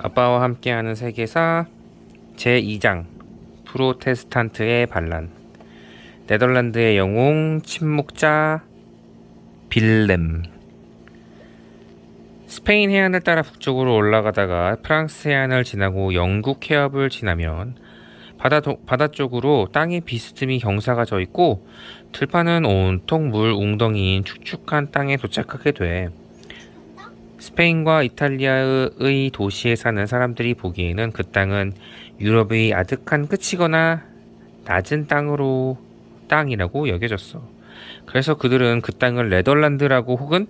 아빠와 함께하는 세계사 제2장 프로테스탄트의 반란. 네덜란드의 영웅 침묵자 빌렘. 스페인 해안을 따라 북쪽으로 올라가다가 프랑스 해안을 지나고 영국 해협을 지나면 바다 쪽으로 땅에 비스듬히 경사가 져 있고 들판은 온통 물 웅덩이인 축축한 땅에 도착하게 돼. 스페인과 이탈리아의 도시에 사는 사람들이 보기에는 그 땅은 유럽의 아득한 끝이거나 낮은 땅이라고 여겨졌어. 그래서 그들은 그 땅을 네덜란드라고 혹은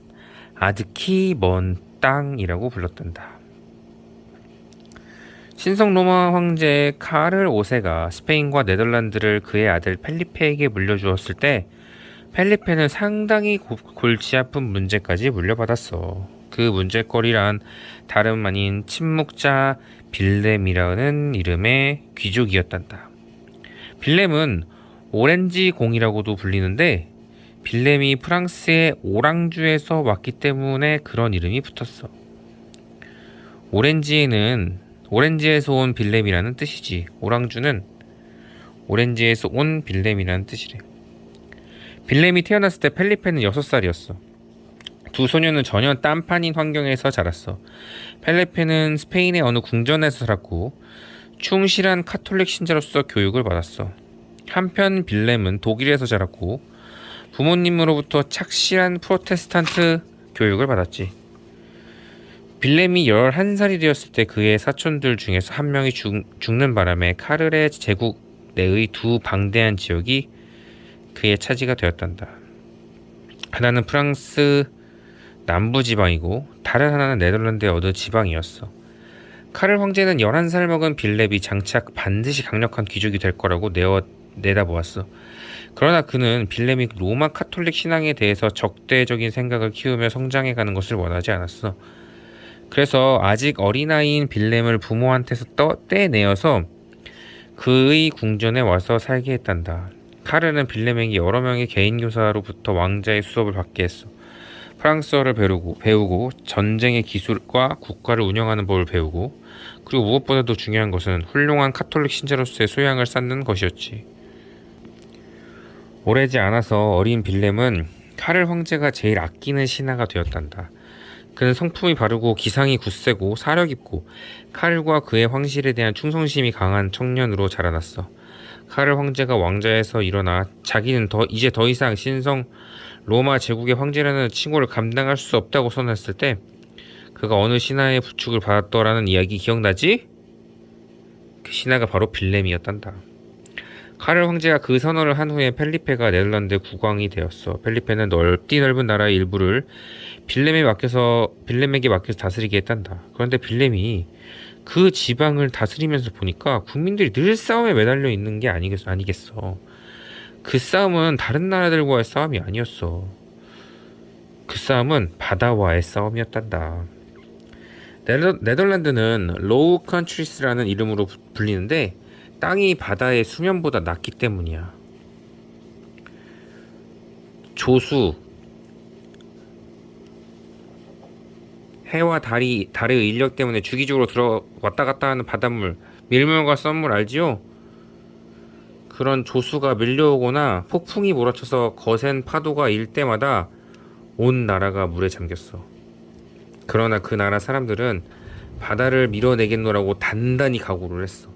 아득히 먼 땅이라고 불렀단다. 신성 로마 황제 카를 5세가 스페인과 네덜란드를 그의 아들 펠리페에게 물려주었을 때 펠리페는 상당히 골치 아픈 문제까지 물려받았어. 그 문제거리란 다름 아닌 침묵자 빌렘이라는 이름의 귀족이었단다. 빌렘은 오렌지 공이라고도 불리는데 빌렘이 프랑스의 오랑주에서 왔기 때문에 그런 이름이 붙었어. 오렌지에서 온 빌렘이라는 뜻이지. 오랑주는 오렌지에서 온 빌렘이라는 뜻이래. 빌렘이 태어났을 때 펠리페는 6살이었어. 두 소녀는 전혀 딴판인 환경에서 자랐어. 펠리페는 스페인의 어느 궁전에서 살았고 충실한 카톨릭 신자로서 교육을 받았어. 한편 빌렘은 독일에서 자랐고 부모님으로부터 착실한 프로테스탄트 교육을 받았지. 빌렘이 11살이 되었을 때 그의 사촌들 중에서 한 명이 죽는 바람에 카르레 제국 내의 두 방대한 지역이 그의 차지가 되었단다. 하나는 프랑스 남부 지방이고 다른 하나는 네덜란드의 어느 지방이었어. 카를 황제는 11살 먹은 빌렘이 장차 반드시 강력한 귀족이 될 거라고 내다보았어. 그러나 그는 빌렘이 로마 카톨릭 신앙에 대해서 적대적인 생각을 키우며 성장해가는 것을 원하지 않았어. 그래서 아직 어린아이인 빌렘을 부모한테서 떼내어서 그의 궁전에 와서 살게 했단다. 카르는 빌렘에게 여러 명의 개인 교사로부터 왕자의 수업을 받게 했어. 프랑스어를 배우고 전쟁의 기술과 국가를 운영하는 법을 배우고 그리고 무엇보다도 중요한 것은 훌륭한 카톨릭 신자로서의 소양을 쌓는 것이었지. 오래지 않아서 어린 빌렘은 카를 황제가 제일 아끼는 신하가 되었단다. 그는 성품이 바르고 기상이 굳세고 사려 깊고 카를과 그의 황실에 대한 충성심이 강한 청년으로 자라났어. 카를 황제가 왕자에서 일어나 자기는 이제 더 이상 신성 로마 제국의 황제라는 칭호를 감당할 수 없다고 선언했을 때 그가 어느 신하의 부축을 받았더라는 이야기 기억나지? 그 신하가 바로 빌렘이었단다. 카를 황제가 그 선언을 한 후에 펠리페가 네덜란드 국왕이 되었어. 펠리페는 넓은 나라의 일부를 빌렘에게 맡겨서 다스리게 했단다. 그런데 빌렘이 그 지방을 다스리면서 보니까 국민들이 늘 싸움에 매달려 있는 게 아니겠어. 그 싸움은 다른 나라들과의 싸움이 아니었어. 그 싸움은 바다와의 싸움이었단다. 네덜란드는 로우 컨트리스라는 이름으로 불리는데 땅이 바다의 수면보다 낮기 때문이야. 조수, 해와 달의 인력 때문에 주기적으로 왔다 갔다 하는 바닷물, 밀물과 썰물 알지요? 그런 조수가 밀려오거나 폭풍이 몰아쳐서 거센 파도가 일 때마다 온 나라가 물에 잠겼어. 그러나 그 나라 사람들은 바다를 밀어내겠노라고 단단히 각오를 했어.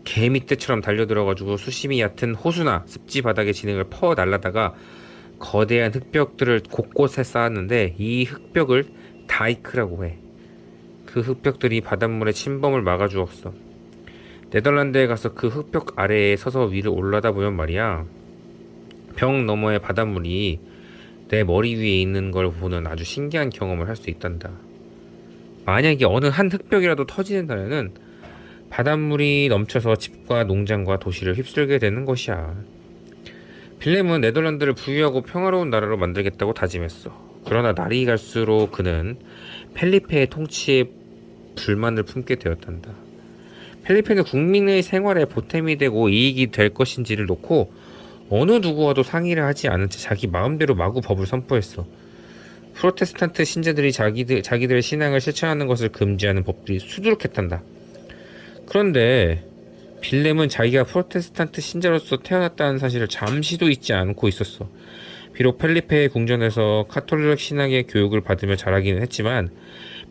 개미떼처럼 달려들어가지고 수심이 얕은 호수나 습지 바닥의 진흙을 퍼 날라다가 거대한 흙벽들을 곳곳에 쌓았는데 이 흙벽을 다이크라고 해. 그 흙벽들이 바닷물의 침범을 막아주었어. 네덜란드에 가서 그 흙벽 아래에 서서 위를 올라다 보면 말이야, 벽 너머의 바닷물이 내 머리 위에 있는 걸 보는 아주 신기한 경험을 할 수 있단다. 만약에 어느 한 흙벽이라도 터지는다면은 바닷물이 넘쳐서 집과 농장과 도시를 휩쓸게 되는 것이야. 빌렘은 네덜란드를 부유하고 평화로운 나라로 만들겠다고 다짐했어. 그러나 날이 갈수록 그는 펠리페의 통치에 불만을 품게 되었단다. 펠리페는 국민의 생활에 보탬이 되고 이익이 될 것인지를 놓고 어느 누구와도 상의를 하지 않은 채 자기 마음대로 마구 법을 선포했어. 프로테스탄트 신자들이 자기들의 신앙을 실천하는 것을 금지하는 법들이 수두룩했단다. 그런데 빌렘은 자기가 프로테스탄트 신자로서 태어났다는 사실을 잠시도 잊지 않고 있었어. 비록 펠리페의 궁전에서 카톨릭 신학의 교육을 받으며 자라기는 했지만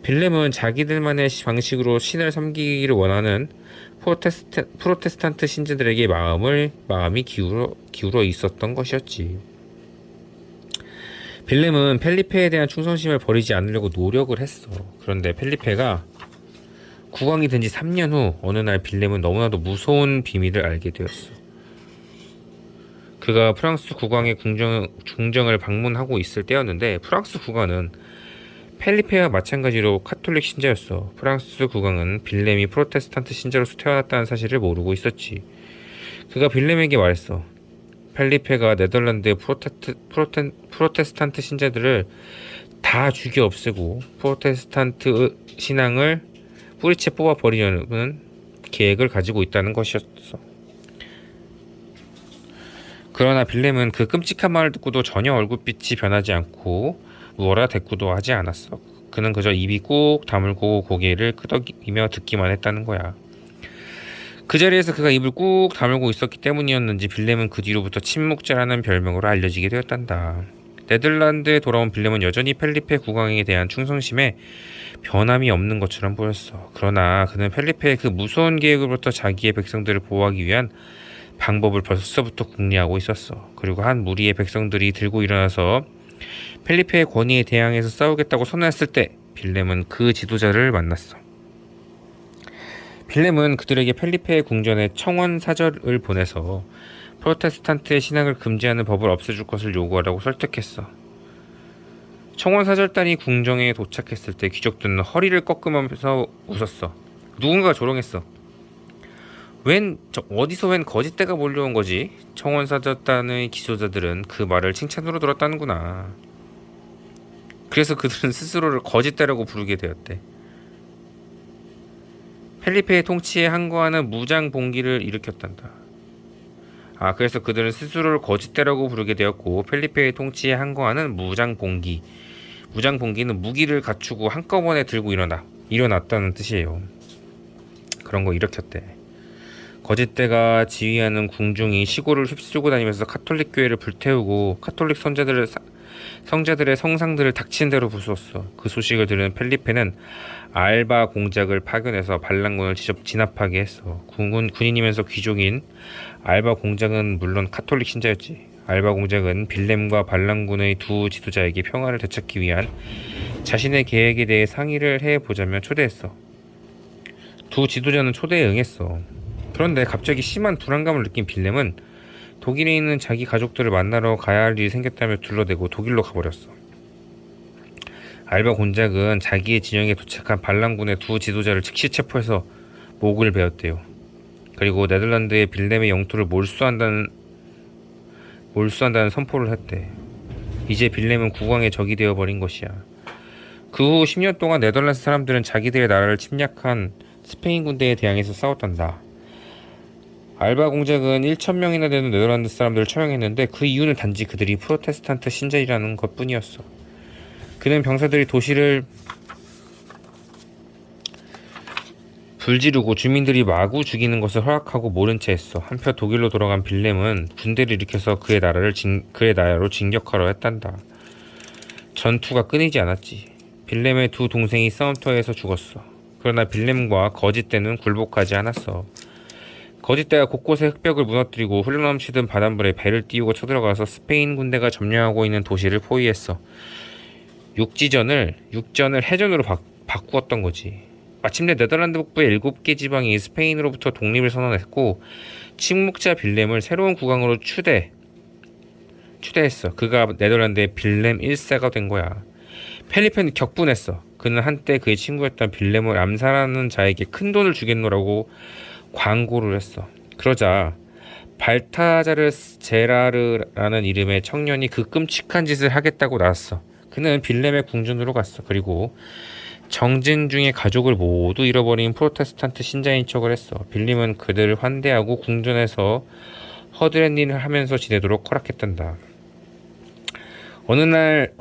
빌렘은 자기들만의 방식으로 신을 섬기기를 원하는 프로테스탄트 신자들에게 마음이 기울어 있었던 것이었지. 빌렘은 펠리페에 대한 충성심을 버리지 않으려고 노력을 했어. 그런데 펠리페가 국왕이 된 지 3년 후 어느 날 빌렘은 너무나도 무서운 비밀을 알게 되었어. 그가 프랑스 국왕의 궁정을 방문하고 있을 때였는데 프랑스 국왕은 펠리페와 마찬가지로 카톨릭 신자였어. 프랑스 국왕은 빌렘이 프로테스탄트 신자로서 태어났다는 사실을 모르고 있었지. 그가 빌렘에게 말했어. 펠리페가 네덜란드의 프로테스탄트 신자들을 다 죽여 없애고 프로테스탄트 신앙을 뿌리채 뽑아버리려는 계획을 가지고 있다는 것이었어. 그러나 빌렘은 그 끔찍한 말을 듣고도 전혀 얼굴빛이 변하지 않고 무어라 대꾸도 하지 않았어. 그는 그저 입이 꾹 다물고 고개를 끄덕이며 듣기만 했다는 거야. 그 자리에서 그가 입을 꾹 다물고 있었기 때문이었는지 빌렘은 그 뒤로부터 침묵자라는 별명으로 알려지게 되었단다. 네덜란드에 돌아온 빌렘은 여전히 펠리페 국왕에 대한 충성심에 변함이 없는 것처럼 보였어. 그러나 그는 펠리페의 그 무서운 계획으로부터 자기의 백성들을 보호하기 위한 방법을 벌써부터 궁리하고 있었어. 그리고 한 무리의 백성들이 들고 일어나서 펠리페의 권위에 대항해서 싸우겠다고 선언했을 때 빌렘은 그 지도자를 만났어. 빌렘은 그들에게 펠리페의 궁전에 청원 사절을 보내서 프로테스탄트의 신앙을 금지하는 법을 없애줄 것을 요구하라고 설득했어. 청원 사절단이 궁정에 도착했을 때 귀족들은 허리를 꺾으면서 웃었어. 누군가 조롱했어. 어디서 웬 거짓대가 몰려온 거지? 청원 사절단의 기소자들은 그 말을 칭찬으로 들었다는구나. 그래서 그들은 스스로를 거짓대라고 부르게 되었대. 펠리페의 통치에 항거하는 무장 봉기를 일으켰단다. 그래서 그들은 스스로를 거짓대라고 부르게 되었고 펠리페의 통치에 항거하는 무장 봉기는 무기를 갖추고 한꺼번에 들고 일어났다는 뜻이에요. 그런 거 일으켰대. 거짓대가 지휘하는 궁중이 시골을 휩쓸고 다니면서 카톨릭 교회를 불태우고 카톨릭 성자들의 성상들을 닥친 대로 부수었어. 그 소식을 들은 펠리페는 알바 공작을 파견해서 반란군을 진압하게 했어. 군인이면서 귀족인 알바 공작은 물론 카톨릭 신자였지. 알바 공작은 빌렘과 반란군의 두 지도자에게 평화를 되찾기 위한 자신의 계획에 대해 상의를 해보자며 초대했어. 두 지도자는 초대에 응했어. 그런데 갑자기 심한 불안감을 느낀 빌렘은 독일에 있는 자기 가족들을 만나러 가야 할 일이 생겼다며 둘러대고 독일로 가버렸어. 알바 곤작은 자기의 진영에 도착한 반란군의 두 지도자를 즉시 체포해서 목을 베었대요. 그리고 네덜란드의 빌렘의 영토를 몰수한다는 선포를 했대. 이제 빌렘은 국왕의 적이 되어버린 것이야. 그 후 10년 동안 네덜란드 사람들은 자기들의 나라를 침략한 스페인 군대에 대항해서 싸웠단다. 알바 공작은 1,000명이나 되는 네덜란드 사람들을 처형했는데 그 이유는 단지 그들이 프로테스탄트 신자이라는 것뿐이었어. 그는 병사들이 도시를 불지르고 주민들이 마구 죽이는 것을 허락하고 모른 채 했어. 한편 독일로 돌아간 빌렘은 군대를 일으켜서 그의 나라로 진격하려 했단다. 전투가 끊이지 않았지. 빌렘의 두 동생이 싸움터에서 죽었어. 그러나 빌렘과 거짓대는 굴복하지 않았어. 거짓대가 곳곳에 흑벽을 무너뜨리고 흘러넘치던 바닷물에 배를 띄우고 쳐들어가서 스페인 군대가 점령하고 있는 도시를 포위했어. 육전을 해전으로 바꾸었던 거지. 마침내 네덜란드 북부의 7개 지방이 스페인으로부터 독립을 선언했고 침묵자 빌렘을 새로운 국왕으로 추대했어. 그가 네덜란드의 빌렘 1세가 된 거야. 펠리페는 격분했어. 그는 한때 그의 친구였던 빌렘을 암살하는 자에게 큰돈을 주겠노라고 광고를 했어. 그러자 발타자르 제라르라는 이름의 청년이 그 끔찍한 짓을 하겠다고 나왔어. 그는 빌렘의 궁전으로 갔어. 그리고 정진 중에 가족을 모두 잃어버린 프로테스탄트 신자인 척을 했어. 빌렘은 그들을 환대하고 궁전에서 허드렛 일을 하면서 지내도록 허락했단다. 어느 날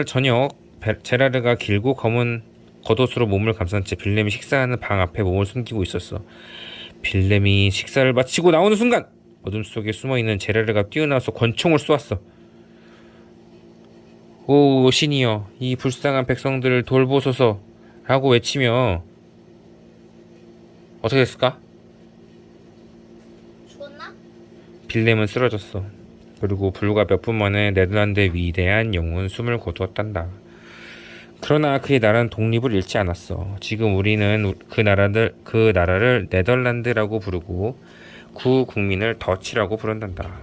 저녁 제라르가 길고 검은 겉옷으로 몸을 감싼 채 빌렘이 식사하는 방 앞에 몸을 숨기고 있었어. 빌렘이 식사를 마치고 나오는 순간 어둠 속에 숨어있는 제라르가 뛰어나와서 권총을 쏘았어. 오 신이여, 이 불쌍한 백성들을 돌보소서 라고 외치며 어떻게 됐을까? 죽었나? 빌렘은 쓰러졌어. 그리고 불과 몇 분 만에 네덜란드의 위대한 영웅은 숨을 거두었단다. 그러나 그의 나라는 독립을 잃지 않았어. 지금 우리는 그 나라를 네덜란드라고 부르고 구 국민을 더치라고 부른단다.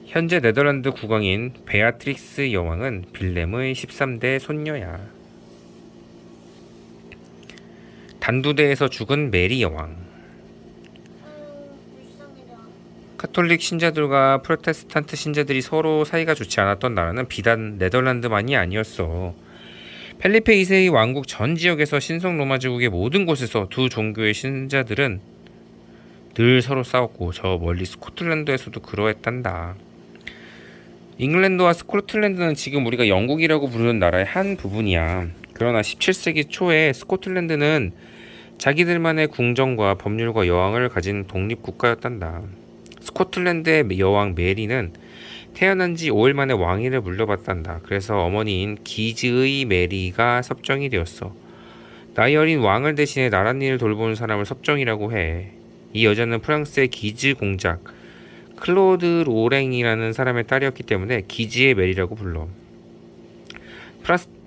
현재 네덜란드 국왕인 베아트릭스 여왕은 빌렘의 13대 손녀야. 단두대에서 죽은 메리 여왕. 불쌍해라. 카톨릭 신자들과 프로테스탄트 신자들이 서로 사이가 좋지 않았던 나라는 비단 네덜란드만이 아니었어. 펠리페 2세의 왕국 전 지역에서 신성 로마 제국의 모든 곳에서 두 종교의 신자들은 늘 서로 싸웠고 저 멀리 스코틀랜드에서도 그러했단다. 잉글랜드와 스코틀랜드는 지금 우리가 영국이라고 부르는 나라의 한 부분이야. 그러나 17세기 초에 스코틀랜드는 자기들만의 궁정과 법률과 여왕을 가진 독립국가였단다. 스코틀랜드의 여왕 메리는 태어난 지 5일 만에 왕위를 물려받단다. 그래서 어머니인 기즈의 메리가 섭정이 되었어. 나이 어린 왕을 대신해 나랏일을 돌보는 사람을 섭정이라고 해. 이 여자는 프랑스의 기즈 공작 클로드 로랭이라는 사람의 딸이었기 때문에 기즈의 메리라고 불러.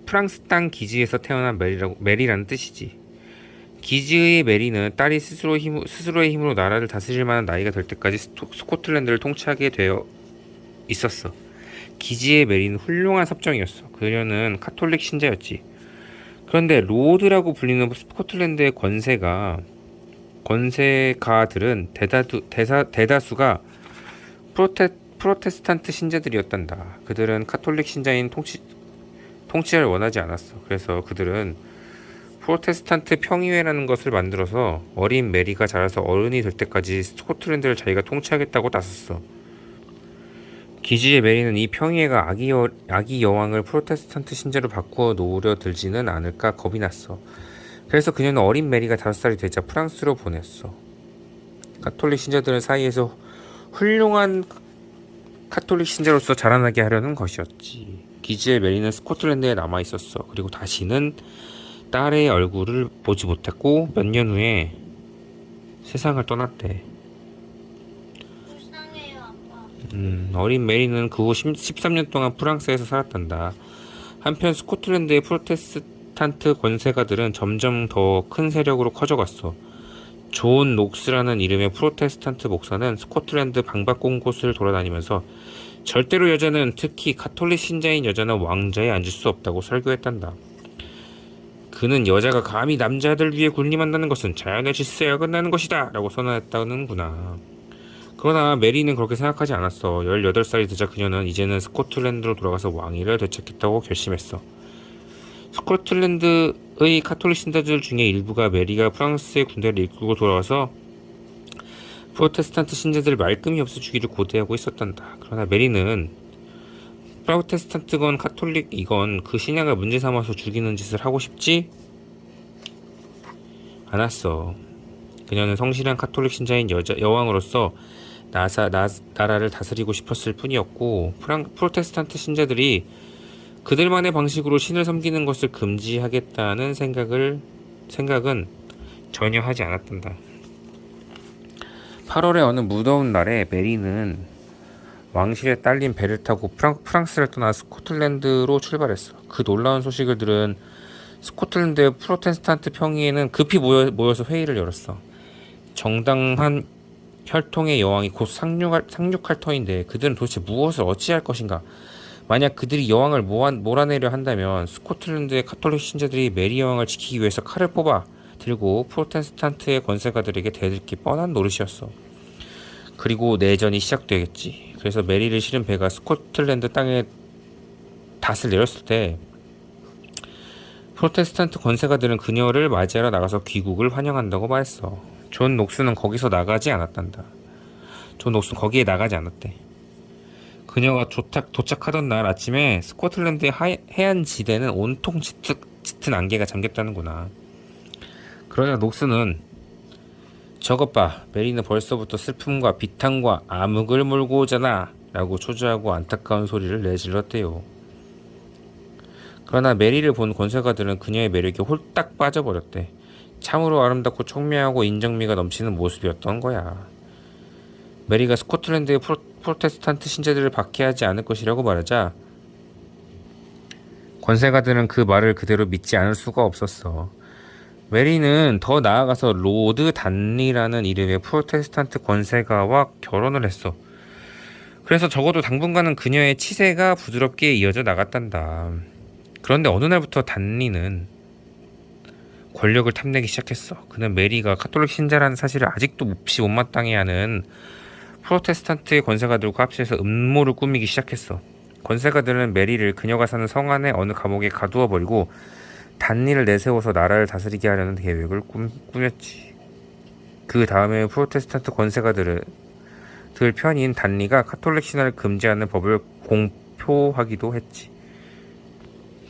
프랑스 땅 기즈에서 태어난 메리라는 뜻이지. 기즈의 메리는 딸이 스스로의 힘으로 나라를 다스릴 만한 나이가 될 때까지 스코틀랜드를 통치하게 되어 있었어. 기즈의 메리는 훌륭한 섭정이었어. 그녀는 카톨릭 신자였지. 그런데 로드라고 불리는 스코틀랜드의 권세가들은 대다수가 프로테스탄트 신자들이었단다. 그들은 카톨릭 신자인 통치를 원하지 않았어. 그래서 그들은 프로테스탄트 평의회라는 것을 만들어서 어린 메리가 자라서 어른이 될 때까지 스코틀랜드를 자기가 통치하겠다고 나섰어. 기지의 메리는 이 평의회가 아기 여왕을 프로테스탄트 신자로 바꾸어 놓으려 들지는 않을까 겁이 났어. 그래서 그녀는 어린 메리가 5살이 되자 프랑스로 보냈어. 카톨릭 신자들 사이에서 훌륭한 카톨릭 신자로서 자라나게 하려는 것이었지. 기지의 메리는 스코틀랜드에 남아 있었어. 그리고 다시는 딸의 얼굴을 보지 못했고 몇 년 후에 세상을 떠났대. 불쌍해요, 아빠. 어린 메리는 그 후 13년 동안 프랑스에서 살았단다. 한편 스코틀랜드의 프로테스탄트 권세가들은 점점 더 큰 세력으로 커져갔어. 존 녹스라는 이름의 프로테스탄트 목사는 스코틀랜드 방방곳곳을 돌아다니면서 절대로 여자는, 특히 가톨릭 신자인 여자는 왕좌에 앉을 수 없다고 설교했단다. 그는 여자가 감히 남자들 위에 군림한다는 것은 자연의 질서에 어긋나는 것이다 라고 선언했다는구나. 그러나 메리는 그렇게 생각하지 않았어. 18살이 되자 그녀는 이제는 스코틀랜드로 돌아가서 왕위를 되찾겠다고 결심했어. 스코틀랜드의 카톨릭 신자들 중에 일부가 메리가 프랑스의 군대를 이끌고 돌아와서 프로테스탄트 신자들을 말끔히 없애 주기를 고대하고 있었단다. 그러나 메리는 프로테스탄트건 카톨릭이건 그 신앙을 문제 삼아서 죽이는 짓을 하고 싶지 않았어. 그녀는 성실한 카톨릭 신자인 여왕으로서 나라를 다스리고 싶었을 뿐이었고, 프로테스탄트 신자들이 그들만의 방식으로 신을 섬기는 것을 금지하겠다는 생각은 전혀 하지 않았단다. 8월의 어느 무더운 날에 메리는 왕실에 딸린 배를 타고 프랑스를 떠나 스코틀랜드로 출발했어. 그 놀라운 소식을 들은 스코틀랜드의 프로테스탄트 평의회는 급히 모여서 회의를 열었어. 정당한 혈통의 여왕이 곧 상륙할 터인데 그들은 도대체 무엇을 어찌할 것인가? 만약 그들이 여왕을 몰아내려 한다면 스코틀랜드의 카톨릭 신자들이 메리 여왕을 지키기 위해서 칼을 뽑아 들고 프로테스탄트의 권세가들에게 대들기 뻔한 노릇이었어. 그리고 내전이 시작되겠지. 그래서 메리를 실은 배가 스코틀랜드 땅에 닷을 내렸을 때 프로테스탄트 권세가들은 그녀를 맞이하러 나가서 귀국을 환영한다고 말했어. 존 녹스는 거기에 나가지 않았대. 그녀가 도착하던 날 아침에 스코틀랜드의 해안 지대는 온통 짙은 안개가 잠겼다는구나. 그러자 녹스는 저것 봐, 메리는 벌써부터 슬픔과 비탄과 암흑을 몰고 오잖아 라고 초조하고 안타까운 소리를 내질렀대요. 그러나 메리를 본 권세가들은 그녀의 매력에 홀딱 빠져버렸대. 참으로 아름답고 총명하고 인정미가 넘치는 모습이었던 거야. 메리가 스코틀랜드의 프로테스탄트 신자들을 박해하지 않을 것이라고 말하자 권세가들은 그 말을 그대로 믿지 않을 수가 없었어. 메리는 더 나아가서 로드 단리라는 이름의 프로테스탄트 권세가와 결혼을 했어. 그래서 적어도 당분간은 그녀의 치세가 부드럽게 이어져 나갔단다. 그런데 어느 날부터 단리는 권력을 탐내기 시작했어. 그는 메리가 카톨릭 신자라는 사실을 아직도 몹시 못마땅해하는 프로테스탄트의 권세가들과 합치해서 음모를 꾸미기 시작했어. 권세가들은 메리를 그녀가 사는 성 안의 어느 감옥에 가두어 버리고 단리를 내세워서 나라를 다스리게 하려는 계획을 꾸몄지. 그 다음에 프로테스탄트 권세가들 편인 단리가 카톨릭 신화를 금지하는 법을 공표하기도 했지.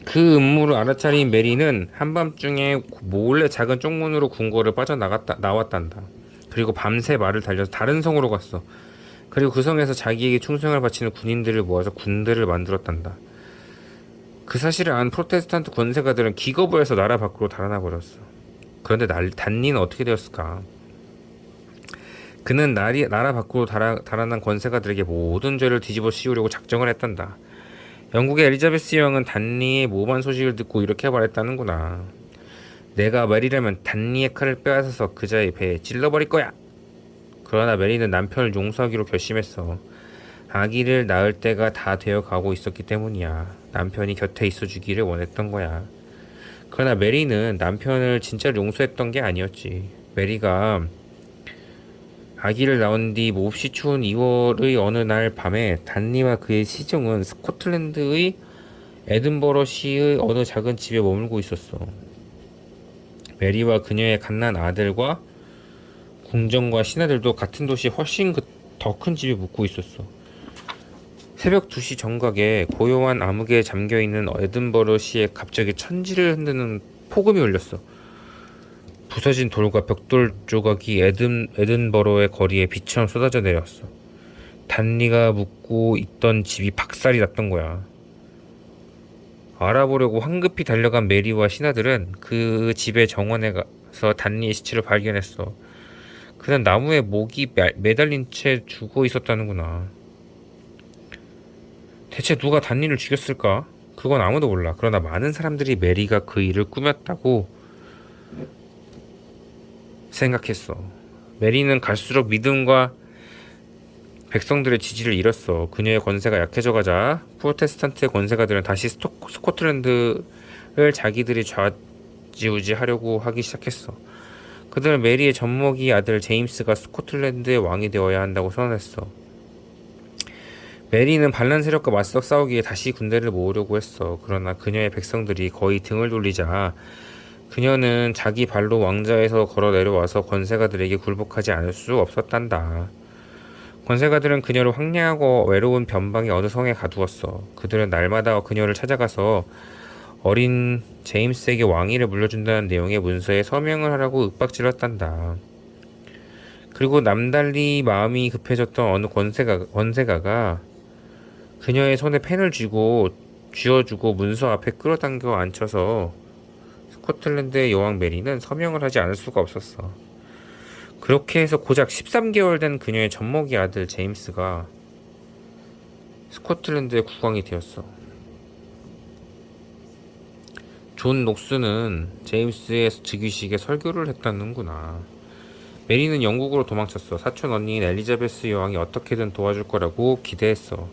그 음모를 알아차린 메리는 한밤중에 몰래 작은 쪽문으로 궁궐을 나왔단다. 그리고 밤새 말을 달려서 다른 성으로 갔어. 그리고 그 성에서 자기에게 충성을 바치는 군인들을 모아서 군대를 만들었단다. 그 사실을 안 프로테스탄트 권세가들은 기겁을 해서 나라 밖으로 달아나 버렸어. 그런데 단리는 어떻게 되었을까? 그는 나라 밖으로 달아난 권세가들에게 모든 죄를 뒤집어 씌우려고 작정을 했단다. 영국의 엘리자베스 여왕은 단리의 모반 소식을 듣고 이렇게 말했다는구나. 내가 메리라면 단리의 칼을 빼앗아서 그자의 배에 찔러버릴 거야. 그러나 메리는 남편을 용서하기로 결심했어. 아기를 낳을 때가 다 되어 가고 있었기 때문이야. 남편이 곁에 있어주기를 원했던 거야. 그러나 메리는 남편을 진짜로 용서했던 게 아니었지. 메리가 아기를 낳은 뒤 몹시 추운 2월의 어느 날 밤에 단리와 그의 시종은 스코틀랜드의 에든버러시의 어느 작은 집에 머물고 있었어. 메리와 그녀의 갓난 아들과 궁정과 신하들도 같은 도시에 훨씬 더 큰 집에 묵고 있었어. 새벽 2시 정각에 고요한 암흑에 잠겨있는 에든버러시에 갑자기 천지를 흔드는 폭음이 울렸어. 부서진 돌과 벽돌 조각이 에든버러의 거리에 비처럼 쏟아져 내렸어. 단리가 묵고 있던 집이 박살이 났던 거야. 알아보려고 황급히 달려간 메리와 신하들은 그 집의 정원에 가서 단리의 시체를 발견했어. 그는 나무에 목이 매달린 채 죽어 있었다는구나. 대체 누가 단리를 죽였을까? 그건 아무도 몰라. 그러나 많은 사람들이 메리가 그 일을 꾸몄다고 생각했어. 메리는 갈수록 믿음과 백성들의 지지를 잃었어. 그녀의 권세가 약해져가자 프로테스탄트의 권세가들은 다시 스코틀랜드를 자기들이 좌지우지하려고 하기 시작했어. 그들은 메리의 젖먹이 아들 제임스가 스코틀랜드의 왕이 되어야 한다고 선언했어. 메리는 반란 세력과 맞서 싸우기에 다시 군대를 모으려고 했어. 그러나 그녀의 백성들이 거의 등을 돌리자 그녀는 자기 발로 왕좌에서 걸어 내려와서 권세가들에게 굴복하지 않을 수 없었단다. 권세가들은 그녀를 황량하고 외로운 변방의 어느 성에 가두었어. 그들은 날마다 그녀를 찾아가서 어린 제임스에게 왕위를 물려준다는 내용의 문서에 서명을 하라고 윽박질렀단다. 그리고 남달리 마음이 급해졌던 어느 권세가가 그녀의 손에 펜을 쥐어주고 문서 앞에 끌어당겨 앉혀서 스코틀랜드의 여왕 메리는 서명을 하지 않을 수가 없었어. 그렇게 해서 고작 13개월 된 그녀의 젖먹이 아들 제임스가 스코틀랜드의 국왕이 되었어. 존 녹스는 제임스의 즉위식에 설교를 했다는구나. 메리는 영국으로 도망쳤어. 사촌 언니인 엘리자베스 여왕이 어떻게든 도와줄 거라고 기대했어.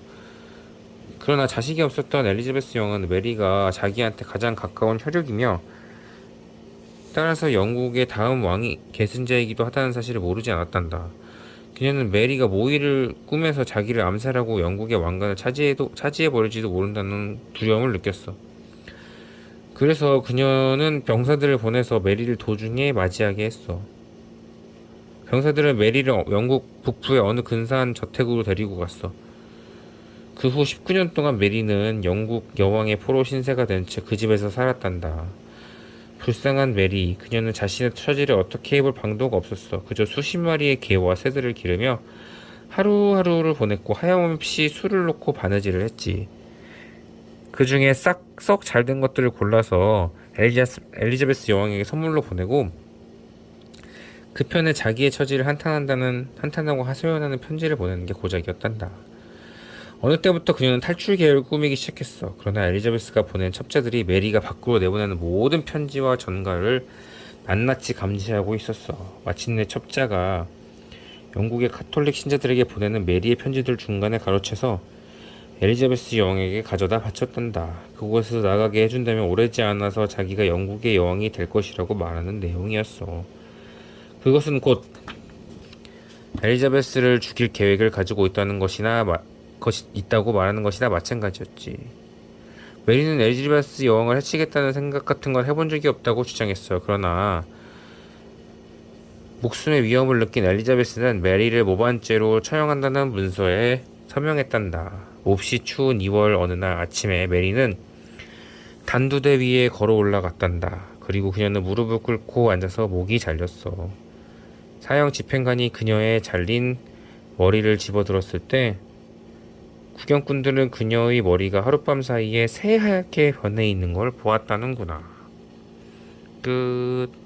그러나 자식이 없었던 엘리자베스 여왕은 메리가 자기한테 가장 가까운 혈육이며 따라서 영국의 다음 왕이 계승자이기도 하다는 사실을 모르지 않았단다. 그녀는 메리가 모의를 꾸며서 자기를 암살하고 영국의 왕관을 차지해버릴지도 모른다는 두려움을 느꼈어. 그래서 그녀는 병사들을 보내서 메리를 도중에 맞이하게 했어. 병사들은 메리를 영국 북부의 어느 근사한 저택으로 데리고 갔어. 그 후 19년 동안 메리는 영국 여왕의 포로 신세가 된 채 그 집에서 살았단다. 불쌍한 메리, 그녀는 자신의 처지를 어떻게 해볼 방도가 없었어. 그저 수십 마리의 개와 새들을 기르며 하루하루를 보냈고 하염없이 술을 놓고 바느질을 했지. 그 중에 썩 잘된 것들을 골라서 엘리자베스 여왕에게 선물로 보내고 그 편에 자기의 처지를 한탄하고 하소연하는 편지를 보내는 게 고작이었단다. 어느 때부터 그녀는 탈출 계획을 꾸미기 시작했어. 그러나 엘리자베스가 보낸 첩자들이 메리가 밖으로 내보내는 모든 편지와 전가를 낱낱이 감시하고 있었어. 마침내 첩자가 영국의 카톨릭 신자들에게 보내는 메리의 편지들 중간에 가로채서 엘리자베스 여왕에게 가져다 바쳤단다. 그곳에서 나가게 해준다면 오래지 않아서 자기가 영국의 여왕이 될 것이라고 말하는 내용이었어. 그것은 곧 엘리자베스를 죽일 계획을 가지고 있다고 말하는 것이나 마찬가지였지. 메리는 엘리자베스 여왕을 해치겠다는 생각 같은 걸 해본 적이 없다고 주장했어. 그러나 목숨의 위험을 느낀 엘리자베스는 메리를 모반죄로 처형한다는 문서에 서명했단다. 몹시 추운 2월 어느 날 아침에 메리는 단두대 위에 걸어 올라갔단다. 그리고 그녀는 무릎을 꿇고 앉아서 목이 잘렸어. 사형 집행관이 그녀의 잘린 머리를 집어들었을 때 구경꾼들은 그녀의 머리가 하룻밤 사이에 새하얗게 변해 있는 걸 보았다는구나. 끝.